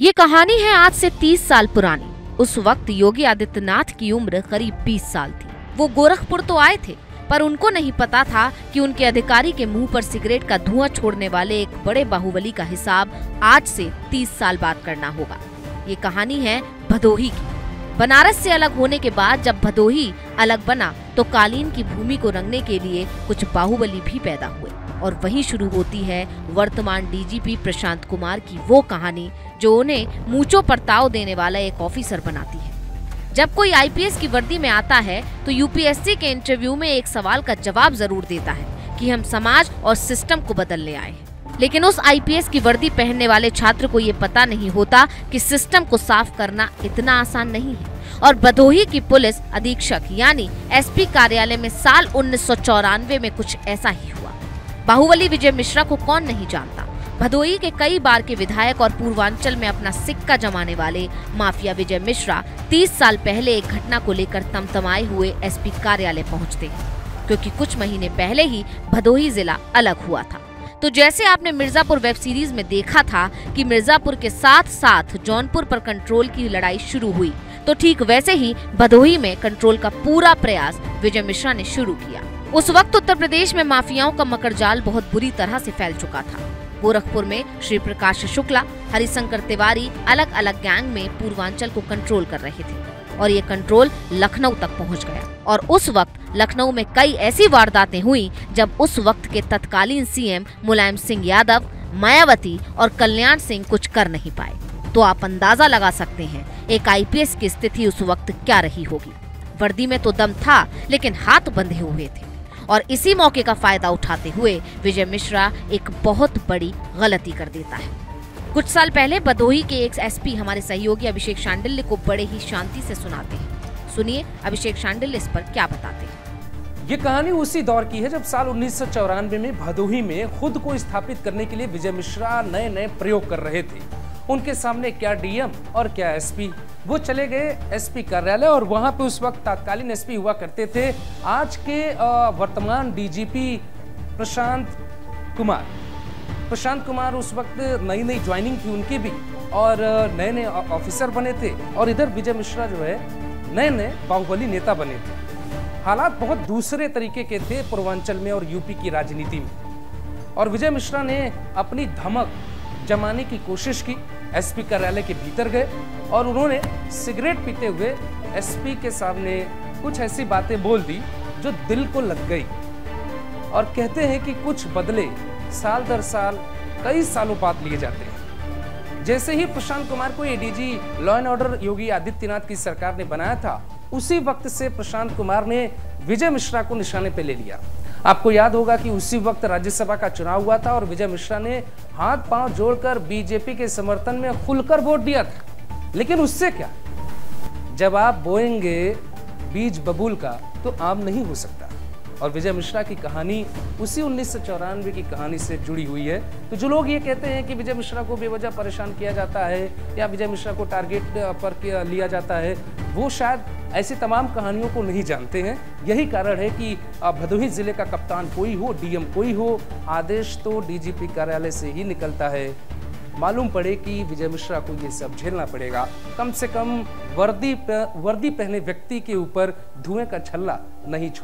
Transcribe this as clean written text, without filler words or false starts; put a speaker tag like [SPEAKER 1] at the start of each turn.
[SPEAKER 1] ये कहानी है आज से 30 साल पुरानी। उस वक्त योगी आदित्यनाथ की उम्र करीब 20 साल थी। वो गोरखपुर तो आए थे, पर उनको नहीं पता था कि उनके अधिकारी के मुंह पर सिगरेट का धुआं छोड़ने वाले एक बड़े बाहुबली का हिसाब आज से 30 साल बाद करना होगा। ये कहानी है भदोही की। बनारस से अलग होने के बाद जब भदोही अलग बना तो कालीन की भूमि को रंगने के लिए कुछ बाहुबली भी पैदा हुए, और वहीं शुरू होती है वर्तमान डीजीपी प्रशांत कुमार की वो कहानी जो उन्हें मूंचों पर ताव देने वाला एक ऑफिसर बनाती है। जब कोई आईपीएस की वर्दी में आता है तो यूपीएससी के इंटरव्यू में एक सवाल का जवाब जरूर देता है कि हम समाज और सिस्टम को बदलने आए हैं। लेकिन उस आईपीएस की वर्दी पहनने वाले छात्र को ये पता नहीं होता कि सिस्टम को साफ करना इतना आसान नहीं है। और भदोही की पुलिस अधीक्षक यानी एसपी कार्यालय में साल 1994 में कुछ ऐसा ही हुआ। बाहुबली विजय मिश्रा को कौन नहीं जानता। भदोही के कई बार के विधायक और पूर्वांचल में अपना सिक्का जमाने वाले माफिया विजय मिश्रा 30 साल पहले एक घटना को लेकर तमतमाए हुए एसपी कार्यालय पहुंचते हैं, क्योंकि कुछ महीने पहले ही भदोही जिला अलग हुआ था। तो जैसे आपने मिर्जापुर वेब सीरीज में देखा था कि मिर्जापुर के साथ साथ जौनपुर पर कंट्रोल की लड़ाई शुरू हुई, तो ठीक वैसे ही भदोही में कंट्रोल का पूरा प्रयास विजय मिश्रा ने शुरू किया। उस वक्त उत्तर प्रदेश में माफियाओं का मकड़जाल बहुत बुरी तरह से फैल चुका था। गोरखपुर में श्री प्रकाश शुक्ला, हरिशंकर तिवारी अलग अलग गैंग में पूर्वांचल को कंट्रोल कर रहे थे, और ये कंट्रोल लखनऊ तक पहुंच गया। और उस वक्त लखनऊ में कई ऐसी वारदातें हुई जब उस वक्त के तत्कालीन सीएम मुलायम सिंह यादव, मायावती और कल्याण सिंह कुछ कर नहीं पाए। तो आप अंदाजा लगा सकते हैं एक आईपीएस की स्थिति उस वक्त क्या रही होगी। वर्दी में तो दम था, लेकिन हाथ बंधे हुए थे। और इसी मौके का फायदा उठाते हुए विजय मिश्रा एक बहुत बड़ी गलती कर देता है। कुछ साल पहले भदोही के एक एसपी हमारे सहयोगी अभिषेक शांडिल्य को बड़े ही शांति से सुनाते हैं। सुनिए अभिषेक शांडिल्य इस पर क्या बताते हैं।
[SPEAKER 2] ये कहानी उसी दौर की है जब साल 1994 में भदोही में खुद को स्थापित करने के लिए विजय मिश्रा नए नए प्रयोग कर रहे थे। उनके सामने क्या डीएम और क्या एसपी। वो चले गए एसपी कार्यालय, और वहां पे उस वक्त तत्कालीन एसपी हुआ करते थे आज के वर्तमान डीजीपी प्रशांत कुमार। प्रशांत कुमार उस वक्त नई नई ज्वाइनिंग थी उनकी भी, और नए नए ऑफिसर बने थे। और इधर विजय मिश्रा जो है नए नए बाहुबली नेता बने थे। हालात बहुत दूसरे तरीके के थे पूर्वांचल में और यूपी की राजनीति में। और विजय मिश्रा ने अपनी धमक जमाने की कोशिश की। एसपी कार्यालय के भीतर गए और उन्होंने सिगरेट पीते हुए एसपी के सामने कुछ ऐसी बातें बोल दी जो दिल को लग गई। और कहते हैं कि कुछ बदले साल दर साल कई सालों बाद लिए जाते हैं। जैसे ही प्रशांत कुमार को ADG law and order Yogi Adityanath की सरकार ने बनाया था, उसी वक्त से प्रशांत कुमार ने विजय मिश्रा को निशाने पे ले लिया। आपको याद होगा कि उसी वक्त राज्यसभा का चुनाव हुआ था और विजय मिश्रा ने हाथ पांव जोड़कर बीजेपी के समर्थन में खुलकर वोट दिया था। लेकिन उससे क्या, जब आप बोएंगे बीज बबूल का तो आम नहीं हो सकता। और विजय मिश्रा की कहानी उसी 1994 की कहानी से जुड़ी हुई है। तो जो लोग ये कहते हैं कि विजय मिश्रा को बेवजह परेशान किया जाता है या विजय मिश्रा को टारगेट पर लिया जाता है, वो शायद ऐसी तमाम कहानियों को नहीं जानते हैं। यही कारण है कि भदोही जिले का कप्तान कोई हो, डीएम कोई हो, आदेश तो डीजीपी कार्यालय से ही निकलता है। मालूम पड़े कि विजय मिश्रा को ये सब झेलना पड़ेगा, कम से कम वर्दी पहने व्यक्ति के ऊपर धुएं का छल्ला नहीं छोड़